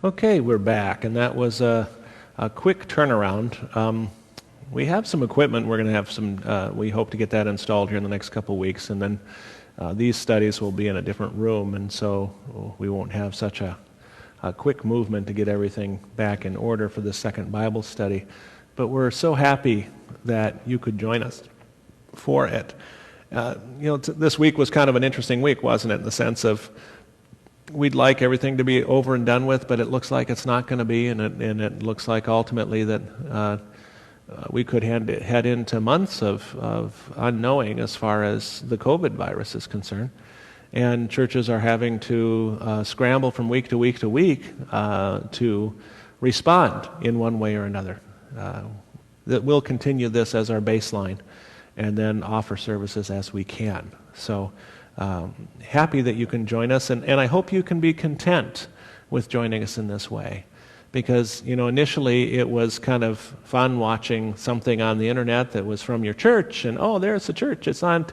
Okay, we're back, and that was a quick turnaround. We have some equipment. We're going to have some, we hope to get that installed here in the next couple of weeks, and then these studies will be in a different room, and so we won't have such a quick movement to get everything back in order for the second Bible study. But we're so happy that you could join us for it. This week was kind of an interesting week, wasn't it, in the sense of we'd like everything to be over and done with, but it looks like it's not going to be, and it looks like ultimately that we could head into months of unknowing as far as the COVID virus is concerned. And churches are having to scramble from week to week to week to respond in one way or another. That we'll continue this as our baseline and then offer services as we can. So happy that you can join us, and I hope you can be content with joining us in this way. Because, initially it was kind of fun watching something on the internet that was from your church, and there's the church, it's on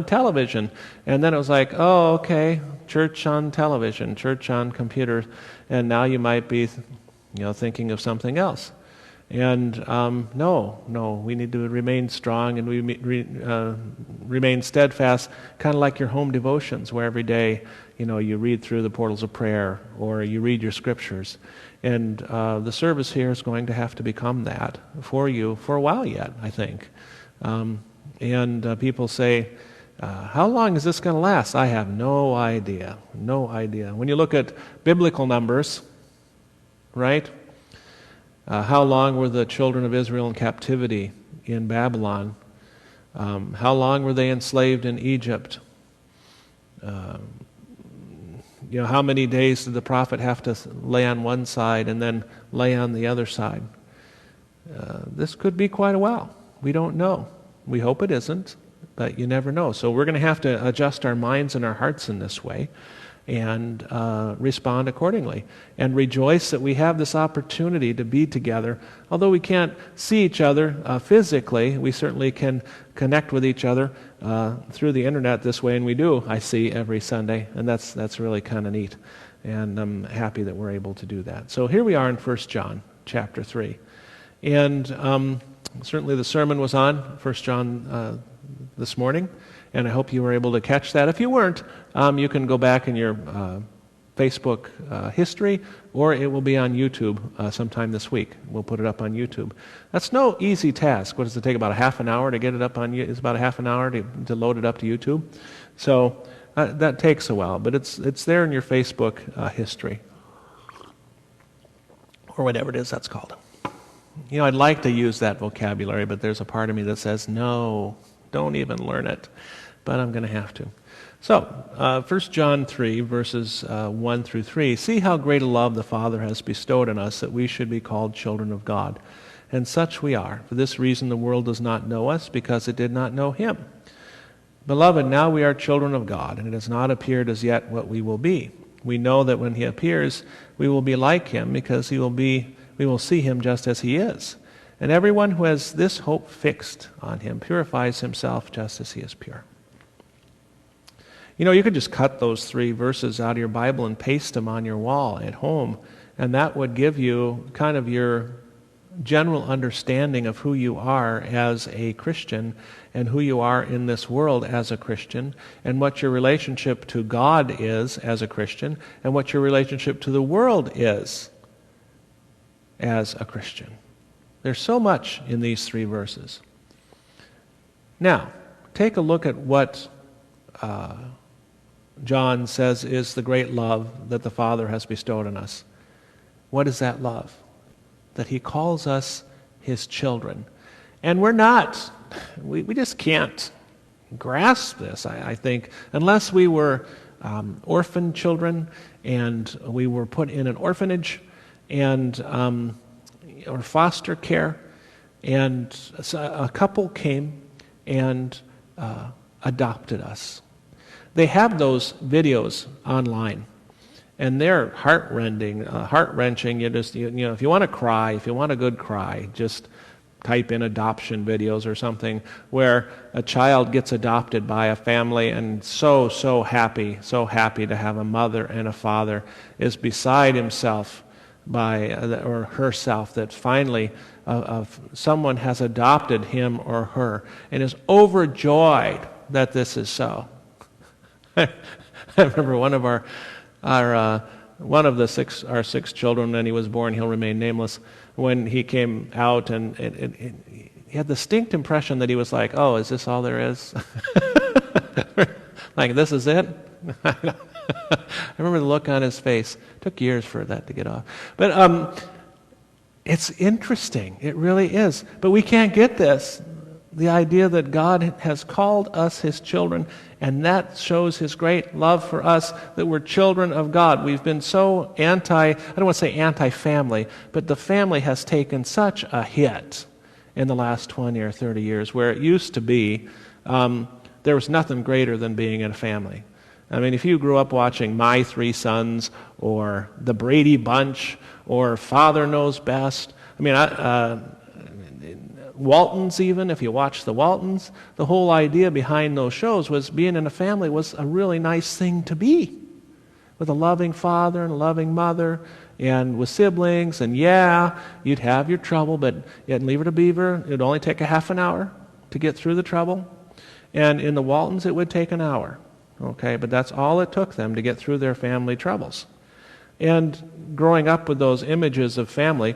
television. And then it was like, okay, church on television, church on computer, and now you might be, thinking of something else. And no, we need to remain strong and we remain steadfast, kind of like your home devotions, where every day, you read through the portals of prayer or you read your scriptures. And the service here is going to have to become that for you for a while yet, I think. And people say, how long is this going to last? I have no idea. When you look at biblical numbers, right? How long were the children of Israel in captivity in Babylon? How long were they enslaved in Egypt? How many days did the prophet have to lay on one side and then lay on the other side? This could be quite a while. We don't know. We hope it isn't, but you never know. So we're going to have to adjust our minds and our hearts in this way and respond accordingly, and rejoice that we have this opportunity to be together. Although we can't see each other physically, we certainly can connect with each other through the internet this way, and we do, I see, every Sunday, and that's really kind of neat, and I'm happy that we're able to do that. So here we are in 1 John chapter 3, and certainly the sermon was on 1 John this morning, and I hope you were able to catch that. If you weren't, you can go back in your Facebook history, or it will be on YouTube sometime this week. We'll put it up on YouTube. That's no easy task. What does it take, about a half an hour to get it up on YouTube? It's about a half an hour to load it up to YouTube. So that takes a while, but it's there in your Facebook history, or whatever it is that's called. I'd like to use that vocabulary, but there's a part of me that says, no, don't even learn it. But I'm going to have to. So, 1 John 3, verses 1 through 3. See how great a love the Father has bestowed on us, that we should be called children of God. And such we are. For this reason the world does not know us, because it did not know Him. Beloved, now we are children of God, and it has not appeared as yet what we will be. We know that when He appears, we will be like Him, because we will see Him just as He is. And everyone who has this hope fixed on Him purifies himself just as He is pure. You could just cut those 3 verses out of your Bible and paste them on your wall at home, and that would give you kind of your general understanding of who you are as a Christian and who you are in this world as a Christian, and what your relationship to God is as a Christian, and what your relationship to the world is as a Christian. There's so much in these 3 verses. Now, take a look at what John says is the great love that the Father has bestowed on us. What is that love? That He calls us His children. And we're not. We just can't grasp this, I think, unless we were orphan children and we were put in an orphanage and or foster care, and a couple came and adopted us. They have those videos online, and they're heart-wrenching. If you want to cry, if you want a good cry, just type in adoption videos or something where a child gets adopted by a family and so happy to have a mother and a father, is beside himself by or herself, that finally someone has adopted him or her and is overjoyed that this is so. I remember one of our six children, when he was born, he'll remain nameless, when he came out, and he had the distinct impression that he was like, oh, is this all there is? Like, this is it? I remember the look on his face. It took years for that to get off. But it's interesting. It really is. But we can't get this. The idea that God has called us his children, and that shows his great love for us, that we're children of God. We've been so I don't want to say anti-family, but the family has taken such a hit in the last 20 or 30 years, where it used to be there was nothing greater than being in a family. I mean, if you grew up watching My Three Sons or The Brady Bunch or Father Knows Best, I mean, Waltons even, if you watch the Waltons, the whole idea behind those shows was being in a family was a really nice thing to be, with a loving father and a loving mother and with siblings, and yeah, you'd have your trouble, but you had Leave It to Beaver, it would only take a half an hour to get through the trouble, and in the Waltons it would take an hour, okay, but that's all it took them to get through their family troubles. And growing up with those images of family,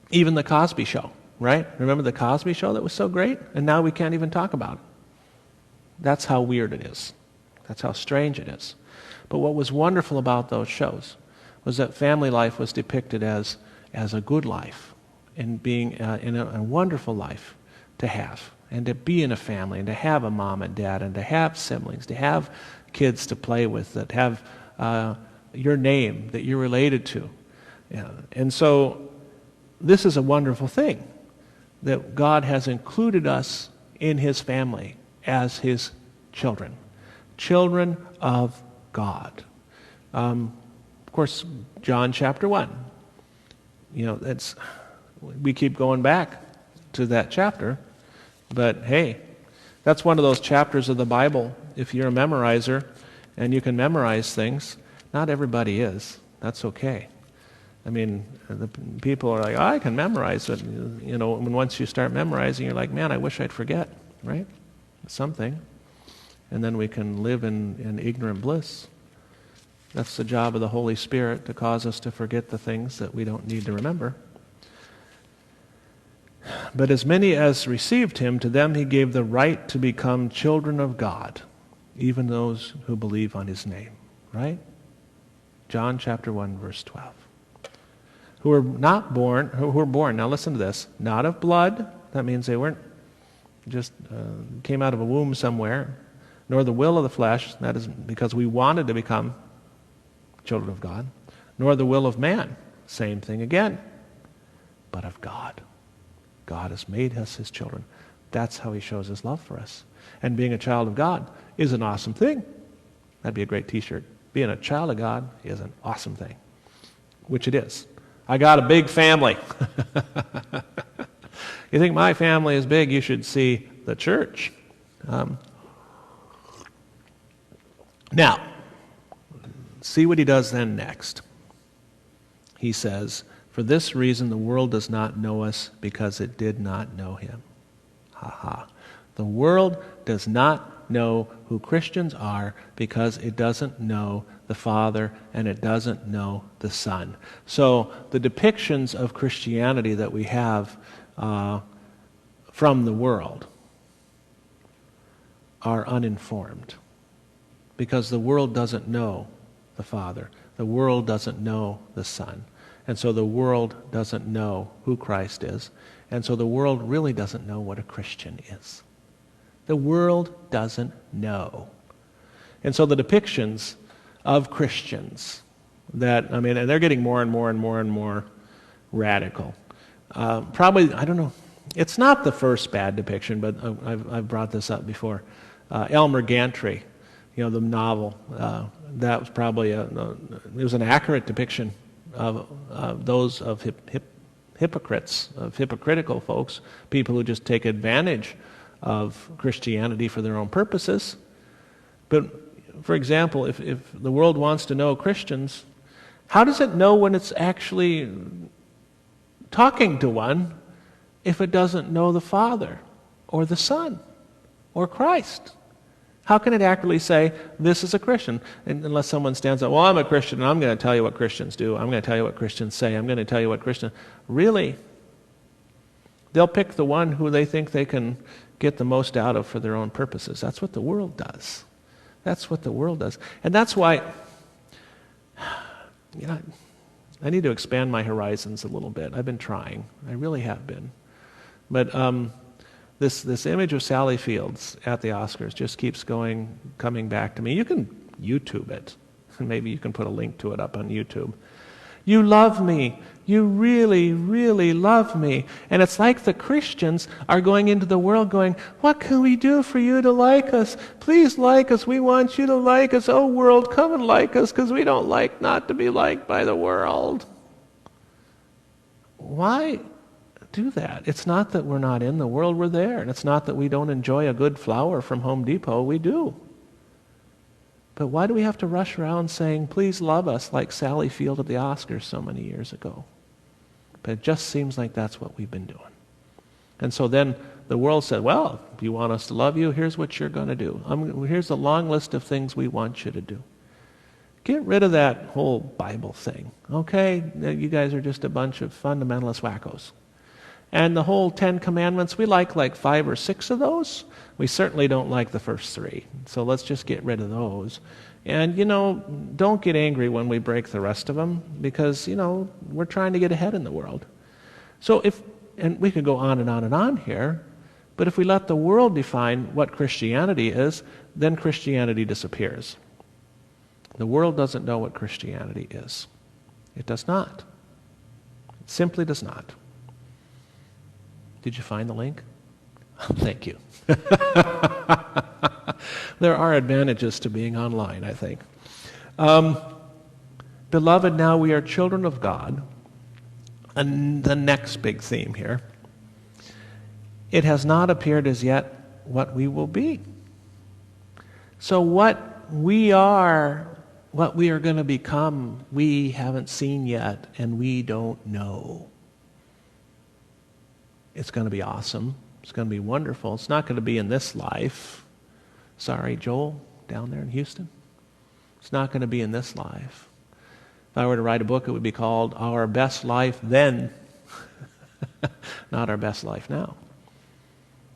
even the Cosby Show, right? Remember the Cosby Show that was so great? And now we can't even talk about it. That's how weird it is. That's how strange it is. But what was wonderful about those shows was that family life was depicted as a good life, and being in a wonderful life to have, and to be in a family, and to have a mom and dad, and to have siblings, to have kids to play with, that have your name that you're related to. Yeah. And so this is a wonderful thing, that God has included us in his family as his children of God. Of course, John chapter 1. We keep going back to that chapter, but hey, that's one of those chapters of the Bible. If you're a memorizer and you can memorize things, not everybody is. That's okay. I mean, the people are like, oh, I can memorize it. When once you start memorizing, you're like, man, I wish I'd forget, right? Something. And then we can live in ignorant bliss. That's the job of the Holy Spirit, to cause us to forget the things that we don't need to remember. But as many as received him, to them he gave the right to become children of God, even those who believe on his name, right? John chapter 1, verse 12. Who were born, now listen to this, not of blood, that means they weren't just came out of a womb somewhere, nor the will of the flesh, that is because we wanted to become children of God, nor the will of man, same thing again, but of God. God has made us his children. That's how he shows his love for us. And being a child of God is an awesome thing. That'd be a great t-shirt. Being a child of God is an awesome thing, which it is. I got a big family. You think my family is big, you should see the church. Now, see what he does then next. He says, for this reason the world does not know us, because it did not know him. The world does not know who Christians are because it doesn't know the Father and it doesn't know the Son. So the depictions of Christianity that we have from the world are uninformed, because the world doesn't know the Father. The world doesn't know the Son. And so the world doesn't know who Christ is. And so the world really doesn't know what a Christian is. The world doesn't know. And so the depictions of Christians and they're getting more and more and more and more radical. Probably, I don't know, it's not the first bad depiction, but I've brought this up before. Elmer Gantry, the novel, that was probably it was an accurate depiction of those of hypocrites, of hypocritical folks, people who just take advantage of Christianity for their own purposes. But, for example, if the world wants to know Christians, How does it know when it's actually talking to one if it doesn't know the Father or the Son or Christ? How can it accurately say, this is a Christian? Unless someone stands up, well, I'm a Christian, and I'm going to tell you what Christians do. I'm going to tell you what Christians say. I'm going to tell you what Christians... Really? They'll pick the one who they think they can get the most out of for their own purposes. That's what the world does. That's what the world does. And that's why, I need to expand my horizons a little bit. I've been trying. I really have been. But this image of Sally Fields at the Oscars just keeps coming back to me. You can YouTube it. Maybe you can put a link to it up on YouTube. You love me. You really, really love me. And it's like the Christians are going into the world going, what can we do for you to like us? Please like us. We want you to like us. Oh, world, come and like us because we don't like not to be liked by the world. Why do that? It's not that we're not in the world, we're there. And it's not that we don't enjoy a good flower from Home Depot, we do. But why do we have to rush around saying, please love us, like Sally Field at the Oscars so many years ago? But it just seems like that's what we've been doing. And so then the world said, well, if you want us to love you, here's what you're going to do. Here's a long list of things we want you to do. Get rid of that whole Bible thing, okay? You guys are just a bunch of fundamentalist wackos. And the whole 10 Commandments, we like 5 or 6 of those. We certainly don't like the first 3. So let's just get rid of those. And, don't get angry when we break the rest of them because, we're trying to get ahead in the world. So and we could go on and on and on here, but if we let the world define what Christianity is, then Christianity disappears. The world doesn't know what Christianity is. It does not. It simply does not. Did you find the link? Thank you. There are advantages to being online, I think. Beloved, now we are children of God. And the next big theme here. It has not appeared as yet what we will be. So what we are going to become, we haven't seen yet, and we don't know. It's going to be awesome. It's going to be wonderful. It's not going to be in this life. Sorry, Joel, down there in Houston. It's not going to be in this life. If I were to write a book, it would be called Our Best Life Then, not Our Best Life Now.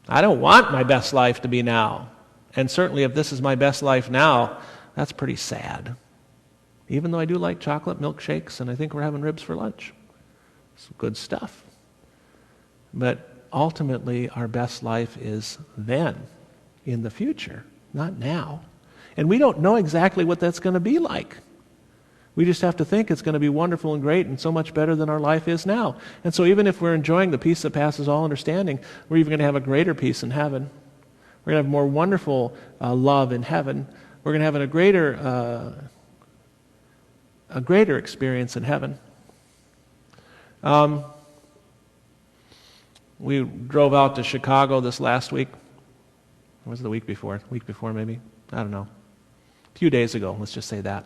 I don't want my best life to be now. And certainly if this is my best life now, that's pretty sad. Even though I do like chocolate milkshakes and I think we're having ribs for lunch. It's good stuff. But ultimately, our best life is then, in the future, not now. And we don't know exactly what that's going to be like. We just have to think it's going to be wonderful and great and so much better than our life is now. And so even if we're enjoying the peace that passes all understanding, we're even going to have a greater peace in heaven. We're going to have more wonderful love in heaven. We're going to have a greater experience in heaven. We drove out to Chicago this last week. Or was it the week before? Week before maybe? I don't know. A few days ago, let's just say that.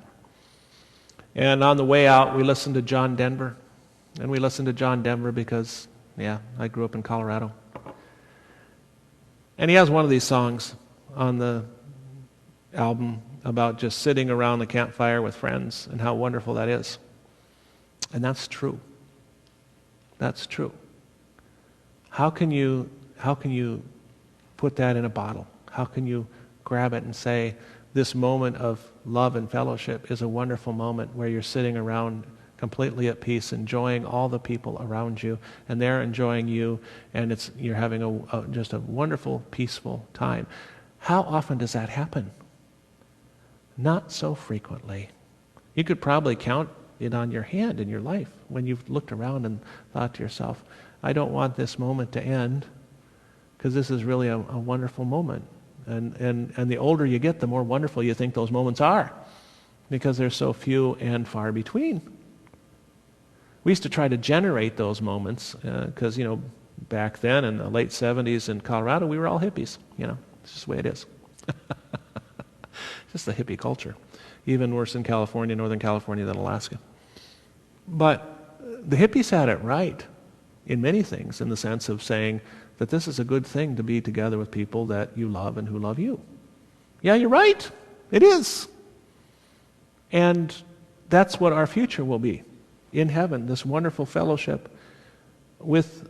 And on the way out, we listened to John Denver. And we listened to John Denver because, I grew up in Colorado. And he has one of these songs on the album about just sitting around the campfire with friends and how wonderful that is. And that's true. That's true. How can you put that in a bottle? How can you grab it and say, this moment of love and fellowship is a wonderful moment where you're sitting around completely at peace, enjoying all the people around you, and they're enjoying you, and you're having just a wonderful, peaceful time. How often does that happen? Not so frequently. You could probably count it on your hand in your life when you've looked around and thought to yourself, I don't want this moment to end because this is really a wonderful moment. And the older you get, the more wonderful you think those moments are because they're so few and far between. We used to try to generate those moments because, back then in the late 70s in Colorado, we were all hippies. It's just the way it is. Just the hippie culture. Even worse in California, Northern California than Alaska. But the hippies had it right in many things, in the sense of saying that this is a good thing to be together with people that you love and who love you. Yeah, you're right. It is. And that's what our future will be. In heaven, this wonderful fellowship with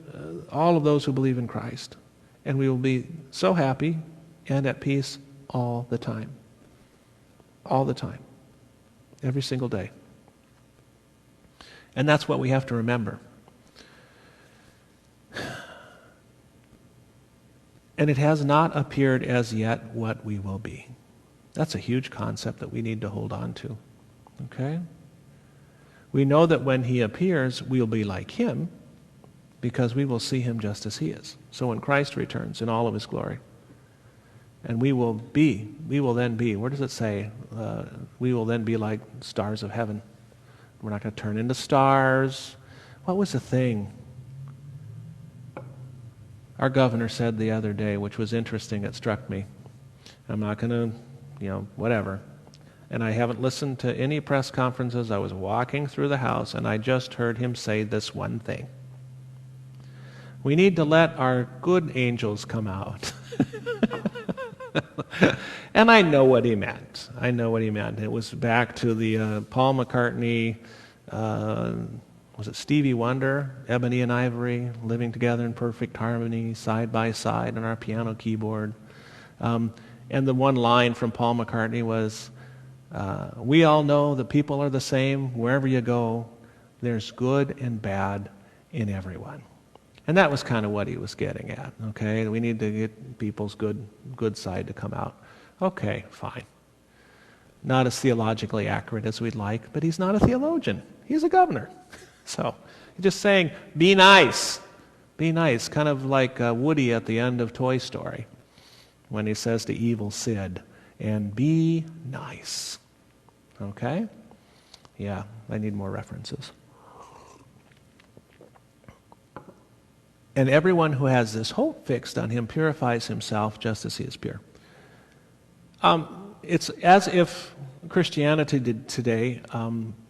all of those who believe in Christ. And we will be so happy and at peace all the time. All the time. Every single day. And that's what we have to remember. And it has not appeared as yet what we will be. That's a huge concept that we need to hold on to. Okay? We know that when he appears, we'll be like him, because we will see him just as he is. So when Christ returns in all of his glory, and we will then be, where does it say? We will then be like stars of heaven. We're not going to turn into stars. What was the thing our governor said the other day, which was interesting, it struck me? I'm not going to, whatever. And I haven't listened to any press conferences. I was walking through the house, and I just heard him say this one thing. We need to let our good angels come out. And I know what he meant. It was back to the Paul McCartney, was it Stevie Wonder, Ebony and Ivory, living together in perfect harmony, side by side on our piano keyboard. And the one line from Paul McCartney was, we all know that people are the same wherever you go. There's good and bad in everyone. And that was kind of what he was getting at, okay? We need to get people's good side to come out. Okay, fine. Not as theologically accurate as we'd like, but he's not a theologian. He's a governor. So he's just saying, be nice. Be nice, kind of like Woody at the end of Toy Story when he says to evil Sid, and be nice. Okay? Yeah, I need more references. And everyone who has this hope fixed on him purifies himself just as he is pure. It's as if Christianity today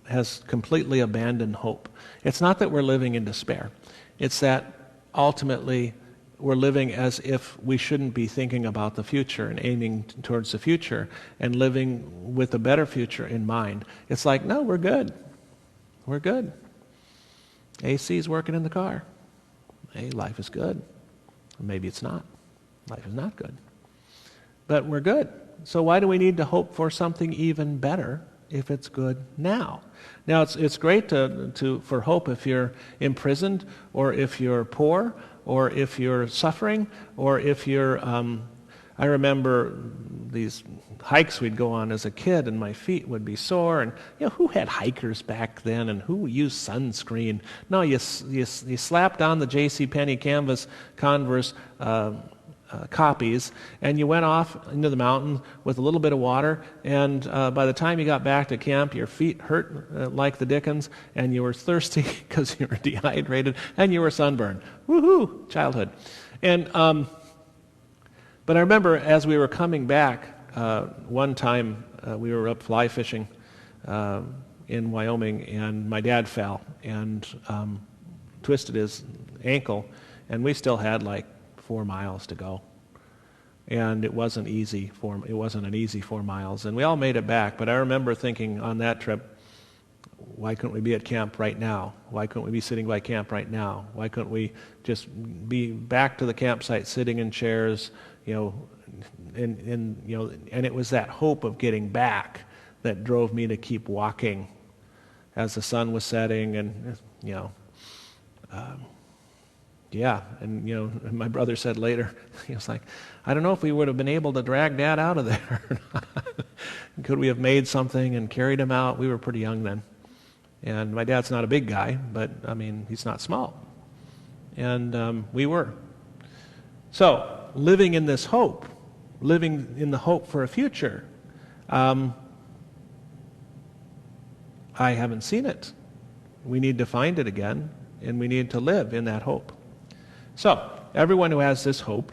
has completely abandoned hope. It's not that we're living in despair. It's that ultimately we're living as if we shouldn't be thinking about the future and aiming towards the future and living with a better future in mind. It's like, no, we're good. We're good. AC's working in the car. Hey, life is good. Or maybe it's not. Life is not good. But we're good. So why do we need to hope for something even better if it's good now? Now, it's great for hope if you're imprisoned, or if you're poor, or if you're suffering, or if you're... I remember these hikes we'd go on as a kid, and my feet would be sore. And who had hikers back then, and who used sunscreen? No, you slapped on the JCPenney Canvas Converse copies, and you went off into the mountain with a little bit of water. And by the time you got back to camp, your feet hurt like the dickens, and you were thirsty because you were dehydrated, and you were sunburned. Woohoo! Childhood. And but I remember as we were coming back, one time we were up fly fishing in Wyoming, and my dad fell and twisted his ankle, and we still had like 4 miles to go. And it wasn't an easy 4 miles, and we all made it back. But I remember thinking on that trip, why couldn't we be at camp right now? Why couldn't we be sitting by camp right now? Why couldn't we just be back to the campsite, sitting in chairs, and it was that hope of getting back that drove me to keep walking as the sun was setting, and and my brother said later, he was like, I don't know if we would have been able to drag Dad out of there. Could we have made something and carried him out? We were pretty young then. And my dad's not a big guy, but he's not small. And we were. So, living in this hope, living in the hope for a future, I haven't seen it. We need to find it again, and we need to live in that hope. So, everyone who has this hope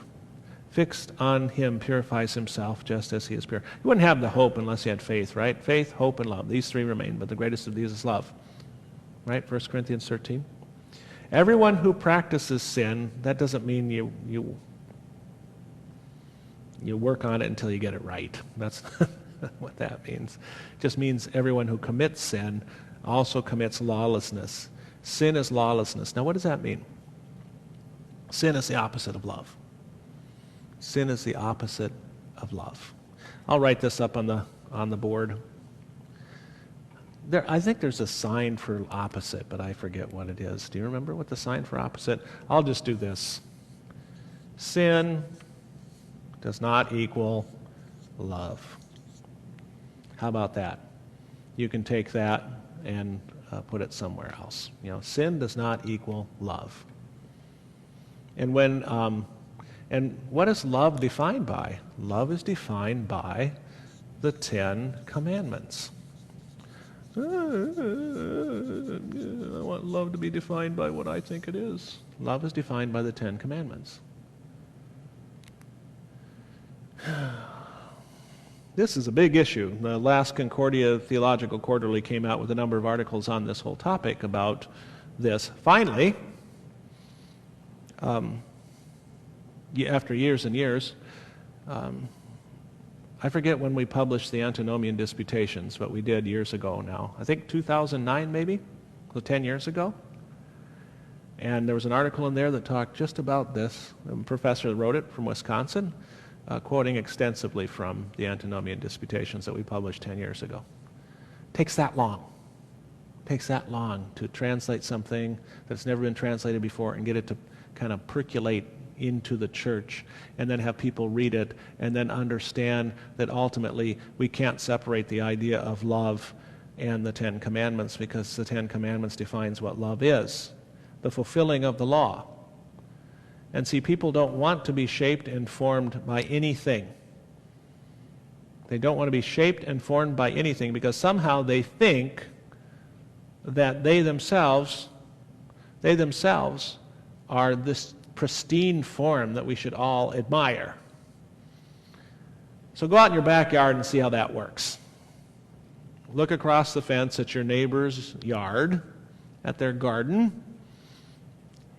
fixed on him purifies himself just as he is pure. You wouldn't have the hope unless you had faith, right? Faith, hope, and love. These three remain, but the greatest of these is love. right? 1 Corinthians 13. Everyone who practices sin, that doesn't mean you work on it until you get it right. That's what that means. It just means everyone who commits sin also commits lawlessness. Sin is lawlessness. Now, what does that mean? Sin is the opposite of love. Sin is the opposite of love. I'll write this up on the board. I think there's a sign for opposite, but I forget what it is. Do you remember what the sign for opposite? I'll just do this. Sin does not equal love. How about that? You can take that and put it somewhere else. Sin does not equal love. And and what is love defined by? Love is defined by the 10 Commandments. I want love to be defined by what I think it is. Love is defined by the 10 Commandments. This is a big issue. The last Concordia Theological Quarterly came out with a number of articles on this whole topic about this. Finally, after years and years, I forget when we published the Antinomian Disputations, but we did years ago now. I think 2009 maybe, so 10 years ago. And there was an article in there that talked just about this. A professor wrote it from Wisconsin, quoting extensively from the Antinomian Disputations that we published 10 years ago. Takes that long. Takes that long to translate something that's never been translated before and get it to kind of percolate into the church, and then have people read it and then understand that ultimately we can't separate the idea of love and the 10 Commandments, because the 10 Commandments defines what love is, the fulfilling of the law. And see, people don't want to be shaped and formed by anything. They don't want to be shaped and formed by anything because somehow they think that they themselves are this pristine form that we should all admire. So go out in your backyard and see how that works. Look across the fence at your neighbor's yard, at their garden.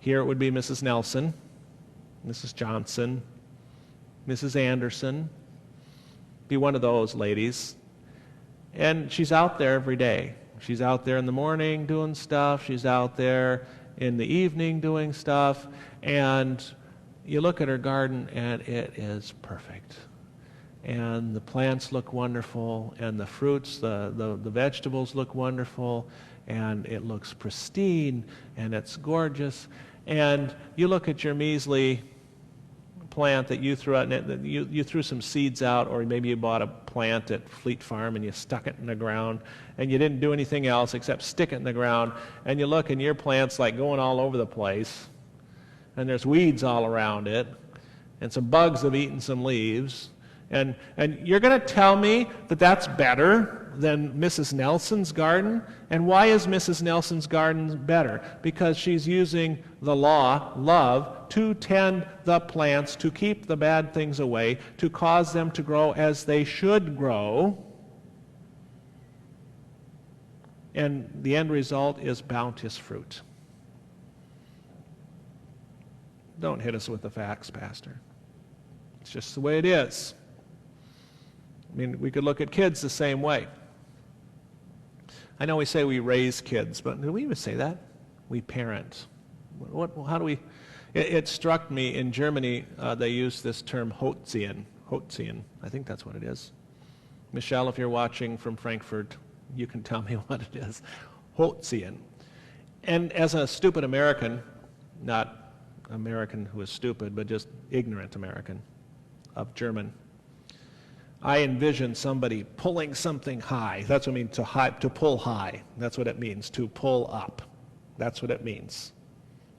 Here it would be Mrs. Nelson, Mrs. Johnson, Mrs. Anderson. Be one of those ladies. And she's out there every day. She's out there in the morning doing stuff. She's out there in the evening doing stuff. And you look at her garden and it is perfect. And the plants look wonderful, and the fruits, the vegetables look wonderful, and it looks pristine, and it's gorgeous. And you look at your measly plant that you threw out, you threw some seeds out, or maybe you bought a plant at Fleet Farm and you stuck it in the ground, and you didn't do anything else except stick it in the ground, and you look and your plant's like going all over the place, and there's weeds all around it, and some bugs have eaten some leaves. And you're going to tell me that that's better than Mrs. Nelson's garden? And why is Mrs. Nelson's garden better? Because she's using the law, love, to tend the plants, to keep the bad things away, to cause them to grow as they should grow. And the end result is bounteous fruit. Don't hit us with the facts, Pastor. It's just the way it is. I mean, we could look at kids the same way. I know we say we raise kids, but do we even say that? We parent. How do we? It struck me in Germany, they use this term Hochziehen. Hochziehen. I think that's what it is. Michelle, if you're watching from Frankfurt, you can tell me what it is. Hochziehen. And as a stupid American, not American who is stupid, but just ignorant American of German, I envision somebody pulling something high. That's what I mean, to pull high. That's what it means, to pull up. That's what it means,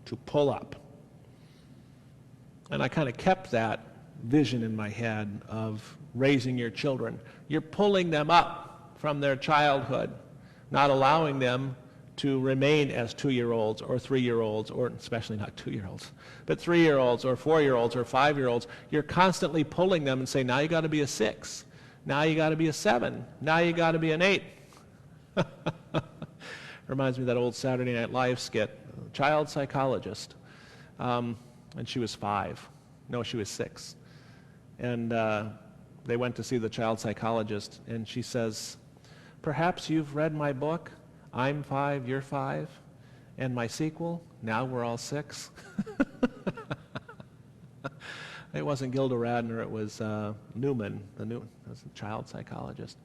to pull up. And I kind of kept that vision in my head of raising your children. You're pulling them up from their childhood, not allowing them to remain as 2-year-olds or 3-year-olds, or especially not 2-year-olds, but 3-year-olds or 4-year-olds or 5-year-olds. You're constantly pulling them and say, now you got to be a 6. Now you got to be a 7. Now you got to be an 8. Reminds me of that old Saturday Night Live skit, child psychologist. And she was 5. No, she was 6. And they went to see the child psychologist, and she says, perhaps you've read my book, I'm 5, you're 5, and my sequel, Now We're All 6. It wasn't Gilda Radner, it was Newman, that's a child psychologist.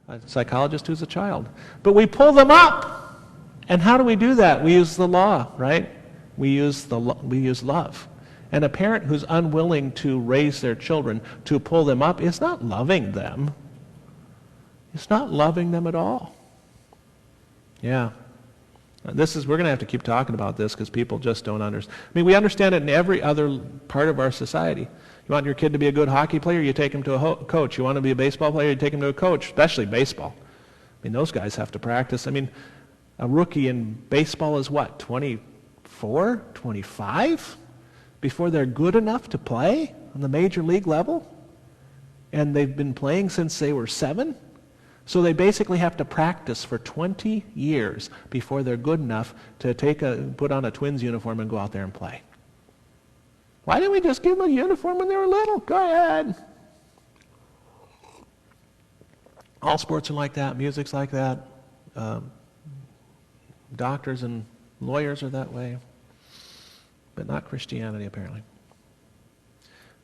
A psychologist who's a child. But we pull them up. And how do we do that? We use the law, right? We use love. And a parent who's unwilling to raise their children, to pull them up, is not loving them. It's not loving them at all. Yeah. We're going to have to keep talking about this because people just don't understand. I mean, we understand it in every other part of our society. You want your kid to be a good hockey player, you take him to a coach. You want to be a baseball player, you take him to a coach, especially baseball. I mean, those guys have to practice. I mean, a rookie in baseball is what, 24, 25? Before they're good enough to play on the major league level? And they've been playing since they were 7? So they basically have to practice for 20 years before they're good enough to put on a Twins uniform and go out there and play. Why didn't we just give them a uniform when they were little? Go ahead. All sports are like that. Music's like that. Doctors and lawyers are that way. But not Christianity, apparently.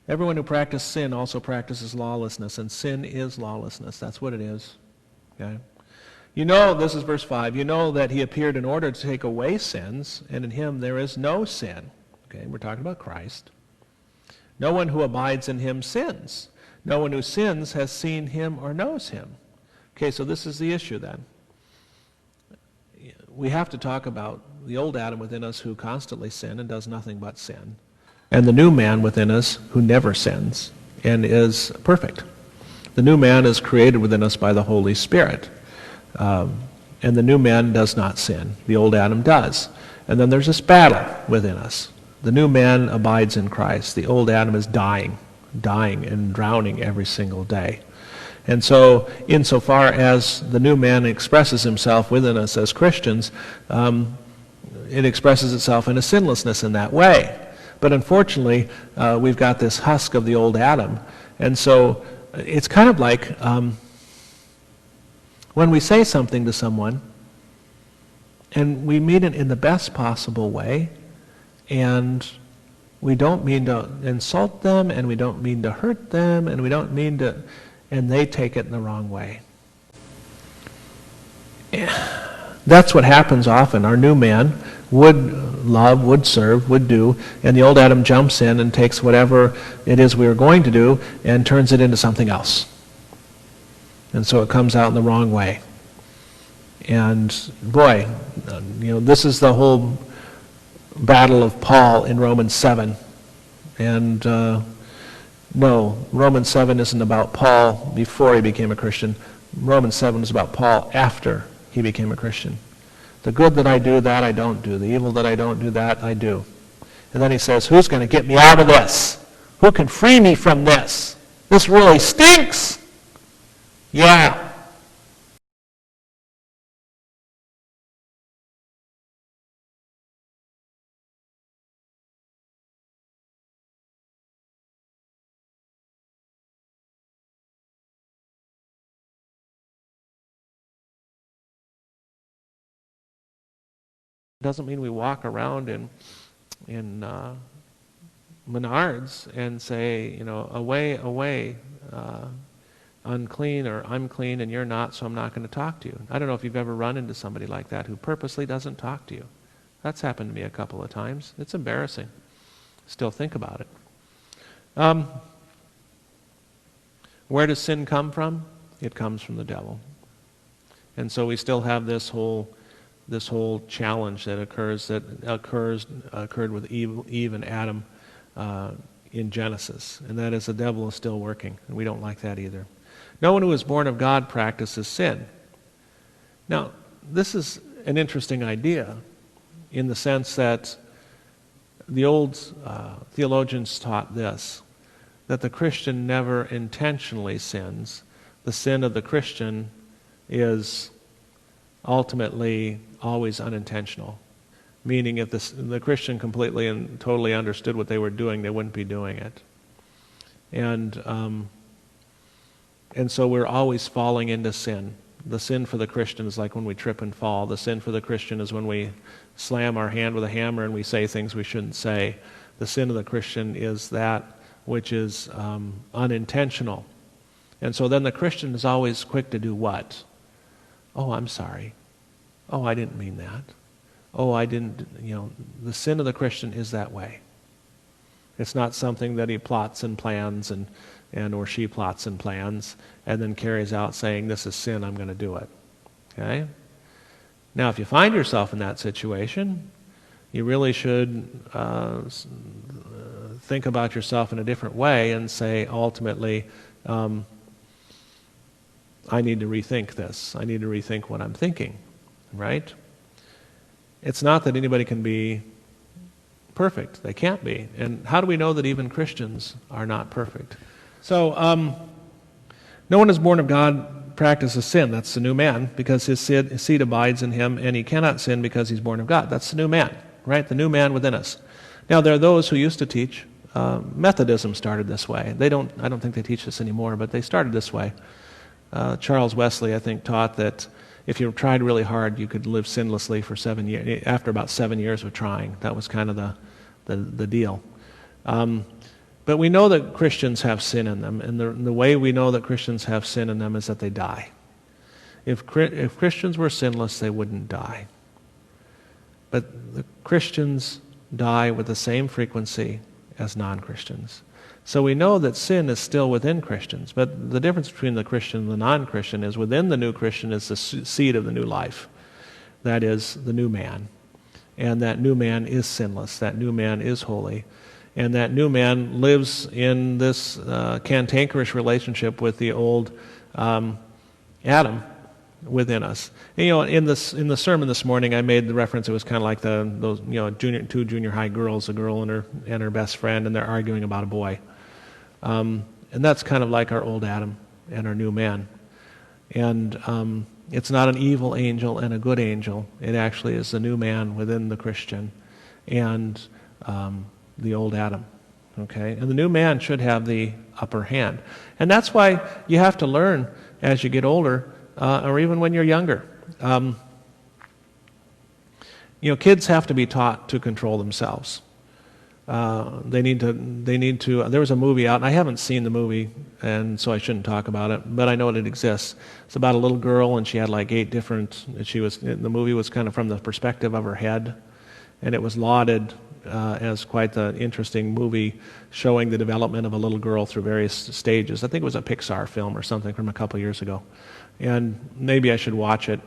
Everyone who practices sin also practices lawlessness, and sin is lawlessness. That's what it is. Okay? You know, this is verse 5, you know that he appeared in order to take away sins, and in him there is no sin. Okay, we're talking about Christ. No one who abides in him sins. No one who sins has seen him or knows him. Okay, so this is the issue then. We have to talk about the old Adam within us who constantly sin and does nothing but sin, and the new man within us who never sins and is perfect. The new man is created within us by the Holy Spirit, and the new man does not sin. The old Adam does. And then there's this battle within us. The new man abides in Christ. The old Adam is dying and drowning every single day. And so, insofar as the new man expresses himself within us as Christians, it expresses itself in a sinlessness in that way. But unfortunately, we've got this husk of the old Adam. And so, it's kind of like when we say something to someone, and we mean it in the best possible way, and we don't mean to insult them, and we don't mean to hurt them, and we don't mean to... and they take it in the wrong way. That's what happens often. Our new man would love, would serve, would do, and the old Adam jumps in and takes whatever it is we were going to do and turns it into something else. And so it comes out in the wrong way. And boy, this is the whole battle of Paul in Romans 7. And no, Romans 7 isn't about Paul before he became a Christian. Romans 7 is about Paul after he became a Christian. The good that I do, that I don't do. The evil that I don't do, that I do. And then he says, who's going to get me out of this? Who can free me from this? This really stinks. Yeah. Doesn't mean we walk around in Menards and say, away, away, unclean, or I'm clean and you're not, so I'm not going to talk to you. I don't know if you've ever run into somebody like that who purposely doesn't talk to you. That's happened to me a couple of times. It's embarrassing. Still think about it. Where does sin come from? It comes from the devil. And so we still have this whole challenge that occurred with Eve and Adam in Genesis, and that is the devil is still working, and we don't like that either. No one who is born of God practices sin. Now, this is an interesting idea in the sense that the old theologians taught this, that the Christian never intentionally sins. The sin of the Christian is ultimately always unintentional. Meaning if the Christian completely and totally understood what they were doing, they wouldn't be doing it. And so we're always falling into sin. The sin for the Christian is like when we trip and fall. The sin for the Christian is when we slam our hand with a hammer and we say things we shouldn't say. The sin of the Christian is that which is unintentional. And so then the Christian is always quick to do what? Oh, I'm sorry. Oh, I didn't mean that. Oh, I didn't, the sin of the Christian is that way. It's not something that he plots and plans and or she plots and plans and then carries out saying, this is sin, I'm going to do it. Okay? Now, if you find yourself in that situation, you really should think about yourself in a different way and say, ultimately, I need to rethink this. I need to rethink what I'm thinking, right? It's not that anybody can be perfect. They can't be. And how do we know that even Christians are not perfect? So, no one is born of God practices sin. That's the new man, because his seed abides in him, and he cannot sin because he's born of God. That's the new man, right? The new man within us. Now, there are those who used to teach. Methodism started this way. I don't think they teach this anymore, but they started this way. Charles Wesley, I think, taught that if you tried really hard, you could live sinlessly for 7 years. After about 7 years of trying, that was kind of the deal. But we know that Christians have sin in them, and the way we know that Christians have sin in them is that they die. If Christians were sinless, they wouldn't die. But the Christians die with the same frequency as non-Christians. So we know that sin is still within Christians, but the difference between the Christian and the non-Christian is within the new Christian is the seed of the new life. That is the new man. And that new man is sinless. That new man is holy. And that new man lives in this cantankerous relationship with the old Adam within us. And, in the sermon this morning, I made the reference. It was kind of like those two junior high girls, a girl and her best friend, and they're arguing about a boy. And that's kind of like our old Adam and our new man. And it's not an evil angel and a good angel. It actually is the new man within the Christian and the old Adam. Okay? And the new man should have the upper hand. And that's why you have to learn as you get older, or even when you're younger. Kids have to be taught to control themselves. They need to. There was a movie out, and I haven't seen the movie, and so I shouldn't talk about it, but I know it exists. It's about a little girl, and she had like 8 different. The movie was kind of from the perspective of her head, and it was lauded as quite the interesting movie showing the development of a little girl through various stages. I think it was a Pixar film or something from a couple years ago, and maybe I should watch it.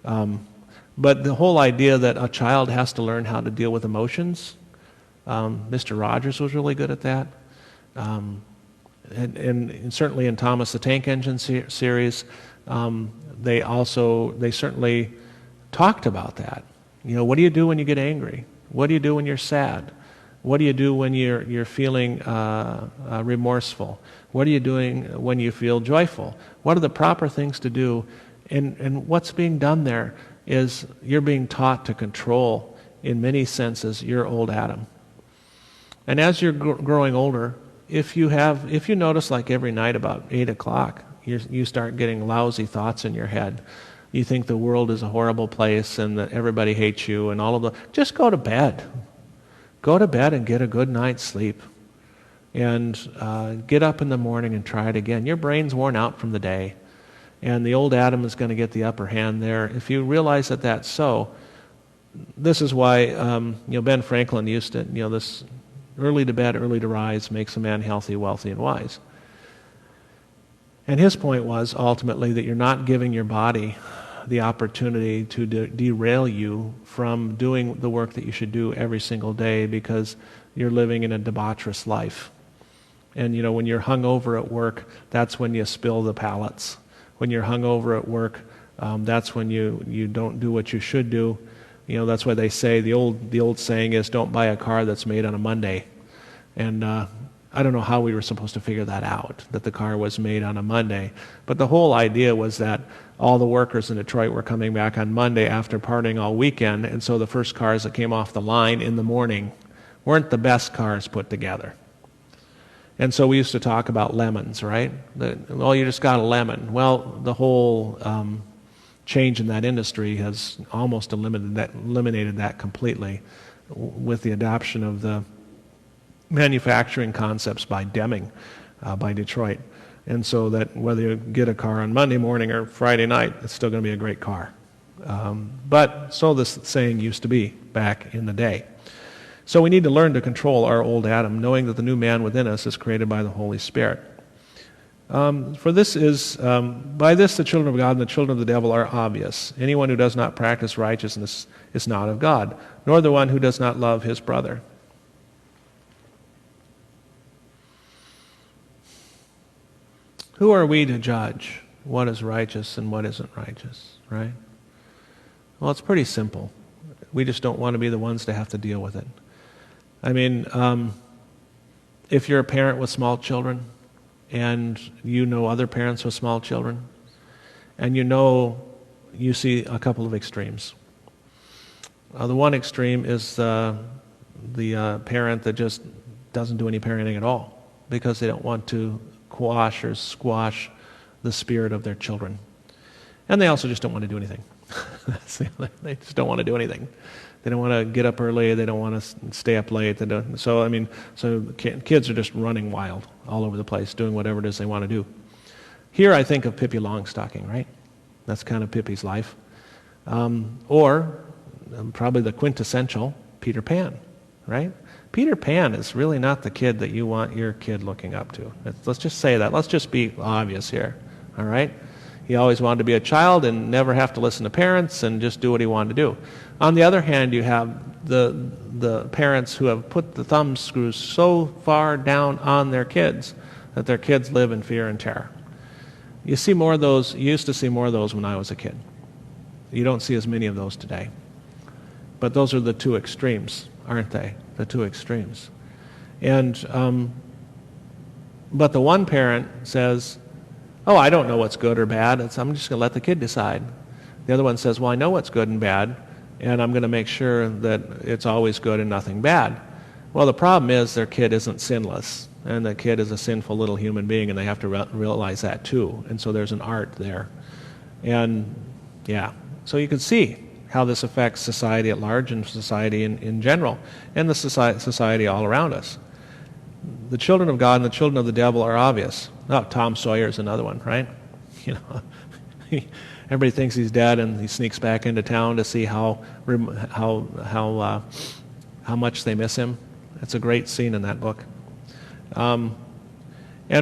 But the whole idea that a child has to learn how to deal with emotions. Mr. Rogers was really good at that. And certainly in Thomas the Tank Engine series, they certainly talked about that. What do you do when you get angry? What do you do when you're sad? What do you do when you're feeling remorseful? What are you doing when you feel joyful? What are the proper things to do? And what's being done there is you're being taught to control, in many senses, your old Adam. And as you're growing older, if you notice like every night about 8 o'clock, you start getting lousy thoughts in your head. You think the world is a horrible place and that everybody hates you and all of the... Just go to bed. Go to bed and get a good night's sleep. And get up in the morning and try it again. Your brain's worn out from the day. And the old Adam is going to get the upper hand there. If you realize that that's so, this is why Ben Franklin used it. This early to bed, early to rise makes a man healthy, wealthy, and wise. And his point was ultimately that you're not giving your body the opportunity to derail you from doing the work that you should do every single day because you're living in a debaucherous life. And when you're hungover at work, that's when you spill the pallets. When you're hungover at work, that's when you don't do what you should do. That's why they say the old saying is, don't buy a car that's made on a Monday. And I don't know how we were supposed to figure that out, that the car was made on a Monday. But the whole idea was that all the workers in Detroit were coming back on Monday after partying all weekend, and so the first cars that came off the line in the morning weren't the best cars put together. And so we used to talk about lemons, right? Well, you just got a lemon. Well, the whole change in that industry has almost eliminated that completely with the adoption of the manufacturing concepts by Deming, by Detroit. And so that whether you get a car on Monday morning or Friday night, it's still going to be a great car. But so this saying used to be back in the day. So we need to learn to control our old Adam, knowing that the new man within us is created by the Holy Spirit. For this is, by this the children of God and the children of the devil are obvious. Anyone who does not practice righteousness is not of God, nor the one who does not love his brother. Who are we to judge what is righteous and what isn't righteous, right? Well, it's pretty simple. We just don't want to be the ones to have to deal with it. I mean, if you're a parent with small children, and you know other parents with small children, and you see a couple of extremes. The one extreme is the parent that just doesn't do any parenting at all because they don't want to quash or squash the spirit of their children. And they also just don't want to do anything. They just don't want to do anything. They don't want to get up early. They don't want to stay up late. So kids are just running wild all over the place, doing whatever it is they want to do. Here I think of Pippi Longstocking, right? That's kind of Pippi's life. Or probably the quintessential Peter Pan, right? Peter Pan is really not the kid that you want your kid looking up to. Let's just say that. Let's just be obvious here, all right? He always wanted to be a child and never have to listen to parents and just do what he wanted to do. On the other hand, you have the parents who have put the thumb screws so far down on their kids that their kids live in fear and terror. You see more of those. You used to see more of those when I was a kid. You don't see as many of those today. But those are the two extremes, aren't they? The two extremes. And but the one parent says, "Oh, I don't know what's good or bad. I'm just going to let the kid decide." The other one says, "Well, I know what's good and bad, and I'm going to make sure that it's always good and nothing bad." Well, the problem is their kid isn't sinless, and the kid is a sinful little human being, and they have to realize that too. And so there's an art there. And yeah, so you can see how this affects society at large and society in general, and the society all around us. The children of God and the children of the devil are obvious. Oh, Tom Sawyer is another one, right? You know, everybody thinks he's dead, and he sneaks back into town to see how much they miss him. It's a great scene in that book. And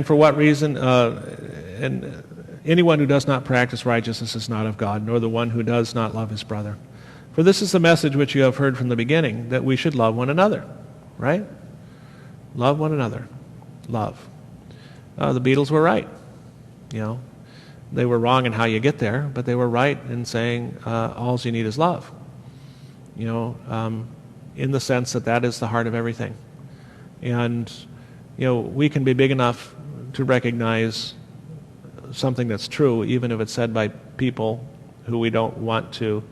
for what reason? And anyone who does not practice righteousness is not of God, nor the one who does not love his brother. For this is the message which you have heard from the beginning, that we should love one another, right? Love one another. Love. The Beatles were right. You know, they were wrong in how you get there, but they were right in saying all you need is love. You know, in the sense that that is the heart of everything. And, you know, we can be big enough to recognize something that's true, even if it's said by people who we don't want to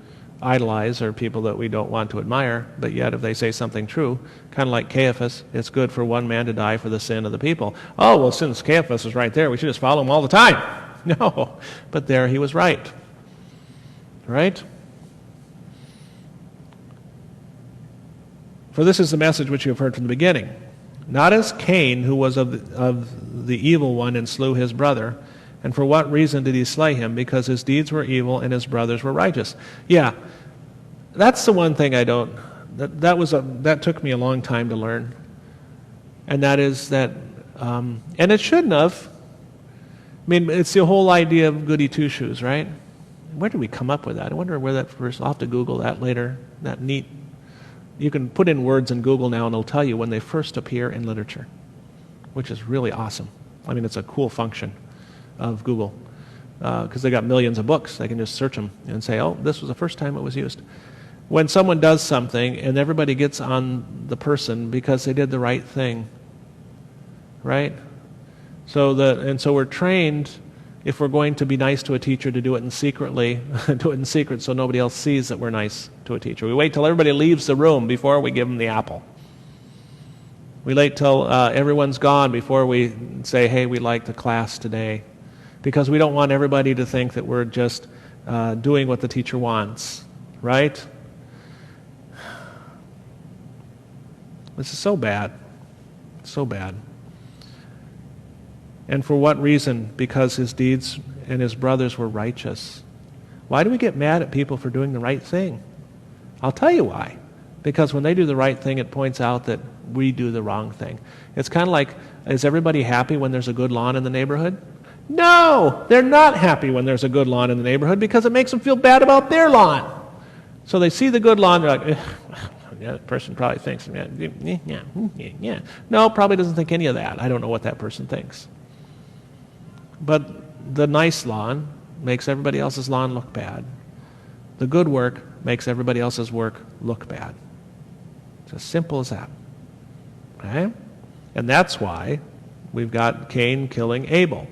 idolize or people that we don't want to admire, but yet if they say something true, kind of like Caiaphas, it's good for one man to die for the sin of the people. Oh, well, since Caiaphas was right there, we should just follow him all the time. No, but there he was right. Right? For this is the message which you have heard from the beginning. Not as Cain, who was of the evil one and slew his brother. And for what reason did he slay him? Because his deeds were evil and his brothers were righteous. Yeah, that's the one thing I don't... That took me a long time to learn. And that is that... and it shouldn't have. I mean, it's the whole idea of goody two-shoes, right? Where did we come up with that? I wonder where that first... I'll have to Google that later. That neat... You can put in words in Google now and it'll tell you when they first appear in literature, which is really awesome. I mean, it's a cool function of Google because they got millions of books. They can just search them and say, oh, this was the first time it was used. When someone does something and everybody gets on the person because they did the right thing, right? So we're trained, if we're going to be nice to a teacher, to do it in secretly, do it in secret so nobody else sees that we're nice to a teacher. We wait till everybody leaves the room before we give them the apple. We wait till everyone's gone before we say, hey, we liked the class today, because we don't want everybody to think that we're just doing what the teacher wants, right? This is so bad. So bad. And for what reason? Because his deeds and his brothers were righteous. Why do we get mad at people for doing the right thing? I'll tell you why. Because when they do the right thing, it points out that we do the wrong thing. It's kind of like, is everybody happy when there's a good lawn in the neighborhood? No! They're not happy when there's a good lawn in the neighborhood because it makes them feel bad about their lawn. So they see the good lawn, they're like, yeah, that person probably thinks, yeah. No, probably doesn't think any of that. I don't know what that person thinks. But the nice lawn makes everybody else's lawn look bad. The good work makes everybody else's work look bad. It's as simple as that. Okay? And that's why we've got Cain killing Abel.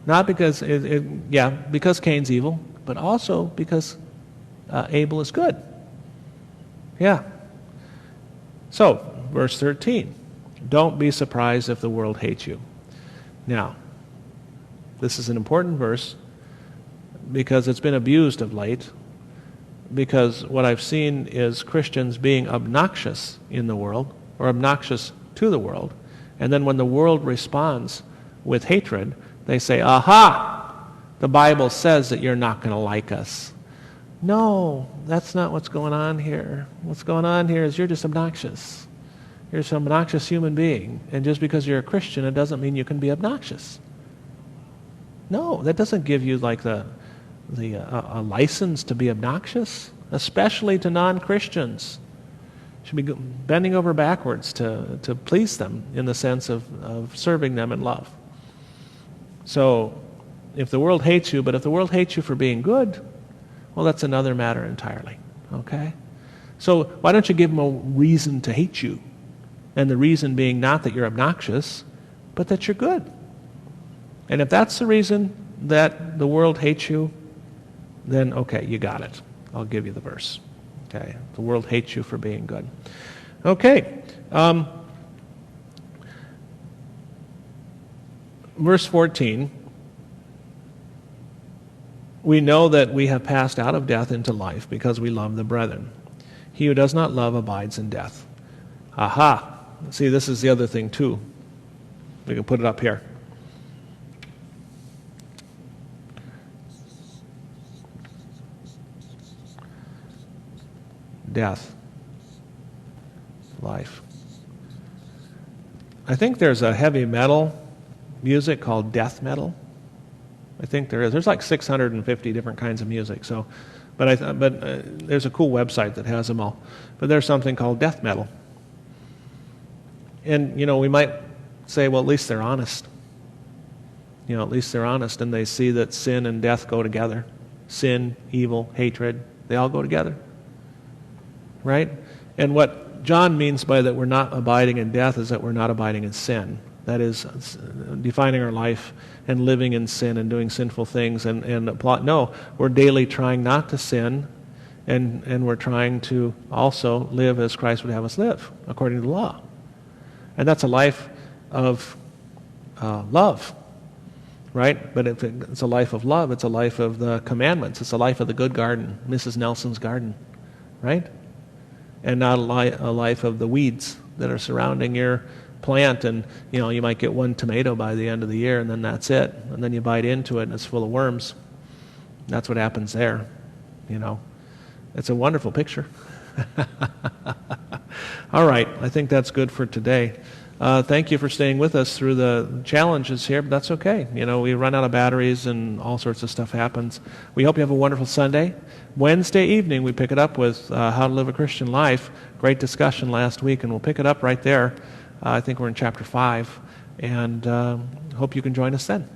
Not because, because Cain's evil, but also because Abel is good. Yeah. So, verse 13. Don't be surprised if the world hates you. Now, this is an important verse because it's been abused of late, because what I've seen is Christians being obnoxious in the world, or obnoxious to the world, and then when the world responds with hatred, they say, aha, the Bible says that you're not going to like us. No, that's not what's going on here. What's going on here is you're just obnoxious. You're just an obnoxious human being, and just because you're a Christian, it doesn't mean you can be obnoxious. No, that doesn't give you like a license to be obnoxious, especially to non-Christians. You should be bending over backwards to please them in the sense of serving them in love. So, if the world hates you, but if the world hates you for being good, well, that's another matter entirely, okay? So, why don't you give them a reason to hate you? And the reason being not that you're obnoxious, but that you're good. And if that's the reason that the world hates you, then okay, you got it. I'll give you the verse. Okay, the world hates you for being good. Okay, verse 14. We know that we have passed out of death into life because we love the brethren. He who does not love abides in death. Aha! See, this is the other thing too. We can put it up here. Death, life. I think there's a heavy metal music called death metal. I think there is. There's like 650 different kinds of music. So, but there's a cool website that has them all. But there's something called death metal. And we might say, well, at least they're honest. At least they're honest, and they see that sin and death go together. Sin, evil, hatred, they all go together. Right? And what John means by that we're not abiding in death is that we're not abiding in sin. That is, defining our life and living in sin and doing sinful things. No, we're daily trying not to sin, and we're trying to also live as Christ would have us live, according to the law. And that's a life of love, right? But if it's a life of love, it's a life of the commandments. It's a life of the good garden, Mrs. Nelson's garden, right? And not a life of the weeds that are surrounding your plant, and you might get one tomato by the end of the year, and then that's it. And then you bite into it, and it's full of worms. That's what happens there. It's a wonderful picture. All right, I think that's good for today. Thank you for staying with us through the challenges here, but that's okay. We run out of batteries and all sorts of stuff happens. We hope you have a wonderful Sunday. Wednesday evening, we pick it up with How to Live a Christian Life. Great discussion last week, and we'll pick it up right there. I think we're in chapter 5, and hope you can join us then.